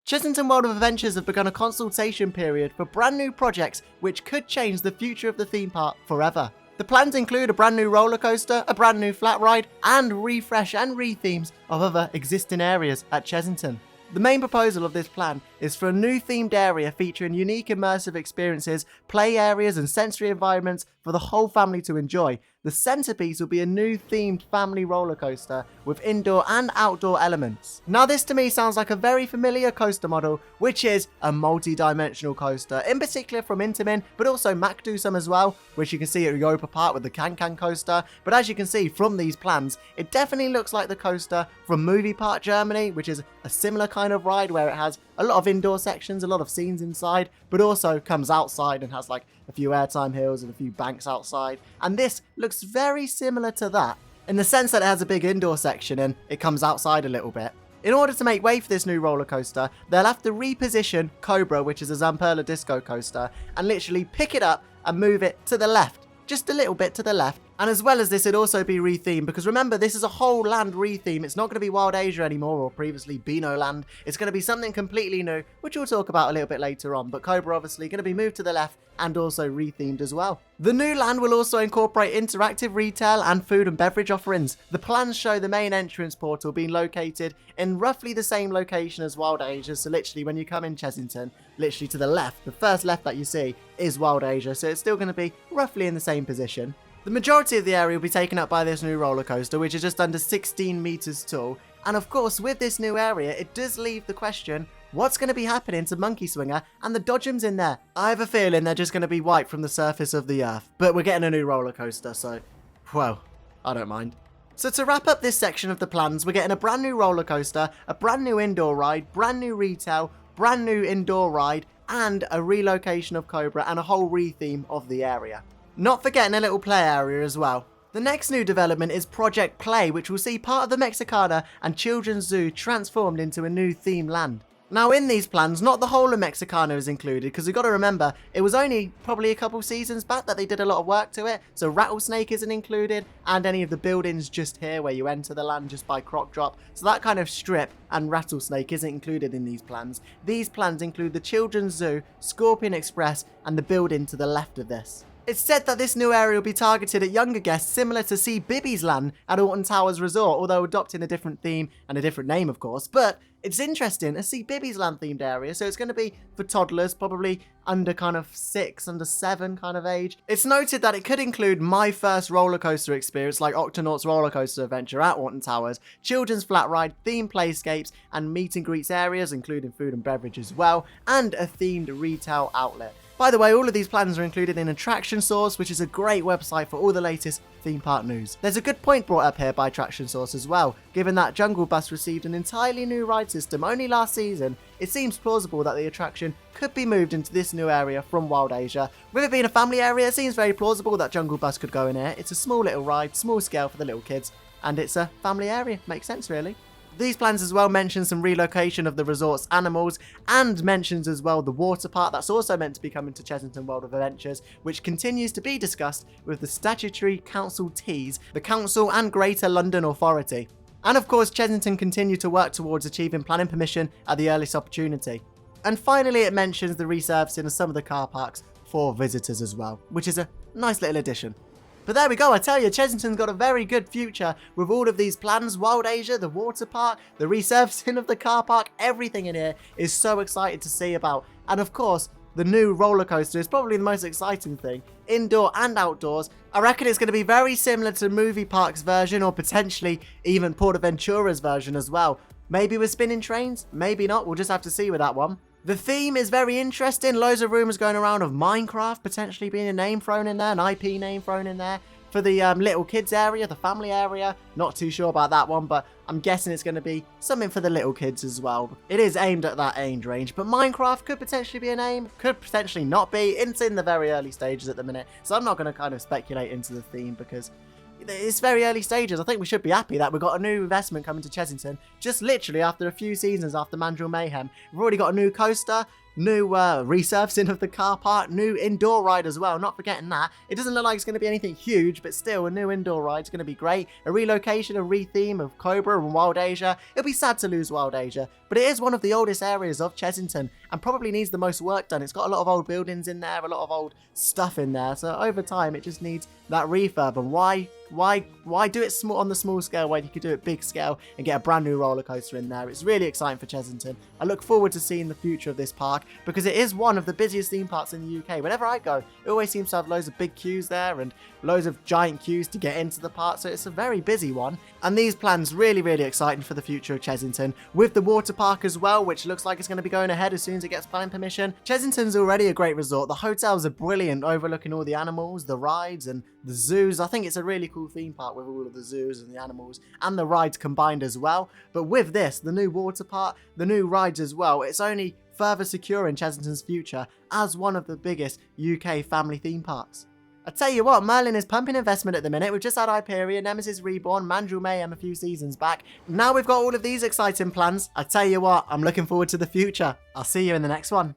Chessington World of Adventures have begun a consultation period for brand new projects which could change the future of the theme park forever. The plans include a brand new roller coaster, a brand new flat ride, and refresh and re-themes of other existing areas at Chessington. The main proposal of this plan is for a new themed area featuring unique immersive experiences, play areas and sensory environments for the whole family to enjoy. The centerpiece will be a new themed family roller coaster with indoor and outdoor elements. Now this to me sounds like a very familiar coaster model, which is a multi-dimensional coaster, in particular from Intamin, but also Mac do some as well, which you can see at Europa Park with the Can-Can coaster. But as you can see from these plans, it definitely looks like the coaster from Movie Park Germany, which is a similar kind of ride where it has a lot of indoor sections, a lot of scenes inside, but also comes outside and has like a few airtime hills and a few banks outside. And this looks very similar to that in the sense that it has a big indoor section and it comes outside a little bit. In order to make way for this new roller coaster, they'll have to reposition Kobra, which is a Zamperla disco coaster, and literally pick it up and move it to the left, just a little bit to the left. And as well as this, it'd also be rethemed, because remember, this is a whole land retheme. It's not going to be Wild Asia anymore, or previously SBNO Land. It's going to be something completely new, which we'll talk about a little bit later on. But Kobra obviously going to be moved to the left and also rethemed as well. The new land will also incorporate interactive retail and food and beverage offerings. The plans show the main entrance portal being located in roughly the same location as Wild Asia. So literally when you come in Chessington, literally to the left, the first left that you see is Wild Asia. So it's still going to be roughly in the same position. The majority of the area will be taken up by this new roller coaster, which is just under 16 meters tall. And of course, with this new area, it does leave the question, what's going to be happening to Monkey Swinger and the Dodgems in there? I have a feeling they're just going to be wiped from the surface of the earth. But we're getting a new roller coaster, so, well, I don't mind. So to wrap up this section of the plans, we're getting a brand new roller coaster, a brand new indoor ride, brand new retail, brand new indoor ride, and a relocation of Kobra and a whole retheme of the area. Not forgetting a little play area as well. The next new development is Project Play, which will see part of the Mexicana and Children's Zoo transformed into a new theme land. Now in these plans, not the whole of Mexicana is included, because we've got to remember, it was only probably a couple seasons back that they did a lot of work to it, so Rattle Snake isn't included, and any of the buildings just here where you enter the land just by Croc Drop, so that kind of strip and Rattle Snake isn't included in these plans. These plans include the Children's Zoo, Scorpion Express, and the building to the left of this. It's said that this new area will be targeted at younger guests, similar to See Bibby's Land at Alton Towers Resort, although adopting a different theme and a different name, of course. But it's interesting, a See Bibby's Land themed area, so it's going to be for toddlers, probably under kind of 6, under 7 kind of age. It's noted that it could include my first roller coaster experience, like Octonauts Roller Coaster Adventure at Alton Towers, children's flat ride, themed playscapes, and meet and greets areas, including food and beverage as well, and a themed retail outlet. By the way, all of these plans are included in Attraction Source, which is a great website for all the latest theme park news. There's a good point brought up here by Attraction Source as well. Given that Jungle Bus received an entirely new ride system only last season, it seems plausible that the attraction could be moved into this new area from Wild Asia. With it being a family area, it seems very plausible that Jungle Bus could go in here. It's a small little ride, small scale for the little kids, and it's a family area. Makes sense, really. These plans as well mention some relocation of the resort's animals, and mentions as well the water park that's also meant to be coming to Chessington World of Adventures, which continues to be discussed with the statutory Consultations, the Council and Greater London Authority. And of course, Chessington continue to work towards achieving planning permission at the earliest opportunity. And finally, it mentions the resurfacing of some of the car parks for visitors as well, which is a nice little addition. But there we go, I tell you, Chessington's got a very good future with all of these plans. Wild Asia, the water park, the resurfacing of the car park, everything in here is so excited to see about. And of course, the new roller coaster is probably the most exciting thing, indoor and outdoors. I reckon it's going to be very similar to Movie Park's version, or potentially even PortAventura's version as well. Maybe with spinning trains, maybe not, we'll just have to see with that one. The theme is very interesting, loads of rumours going around of Minecraft potentially being a name thrown in there, an IP name thrown in there. For the little kids area, the family area, not too sure about that one, but I'm guessing it's going to be something for the little kids as well. It is aimed at that age range, but Minecraft could potentially be a name, could potentially not be. It's in the very early stages at the minute, so I'm not going to kind of speculate into the theme because it's very early stages. I think we should be happy that we've got a new investment coming to Chessington just literally after a few seasons after Mandrill Mayhem. We've already got a new coaster, new resurfacing of the car park, new indoor ride as well, not forgetting that. It doesn't look like it's going to be anything huge, but still, a new indoor ride is going to be great. A relocation, a retheme of Kobra and Wild Asia. It'll be sad to lose Wild Asia, but it is one of the oldest areas of Chessington and probably needs the most work done. It's got a lot of old buildings in there, a lot of old stuff in there, so over time it just needs that refurb. And why do it small on the small scale when you could do it big scale and get a brand new roller coaster in there? It's really exciting for Chessington. I look forward to seeing the future of this park because it is one of the busiest theme parks in the UK. Whenever I go, it always seems to have loads of big queues there and loads of giant queues to get into the park, so it's a very busy one. And these plans really exciting for the future of Chessington, with the water park as well, which looks like it's going to be going ahead as soon as it gets planning permission. Chessington's already a great resort. The hotels are brilliant, overlooking all the animals, the rides and the zoos. I think it's a really cool theme park with all of the zoos and the animals and the rides combined as well. But with this, the new water park, the new rides as well, it's only further securing Chessington's future as one of the biggest UK family theme parks. I tell you what, Merlin is pumping investment at the minute. We've just had Hyperion, Nemesis Reborn, Mandrill Mayhem a few seasons back. Now we've got all of these exciting plans. I tell you what, I'm looking forward to the future. I'll see you in the next one.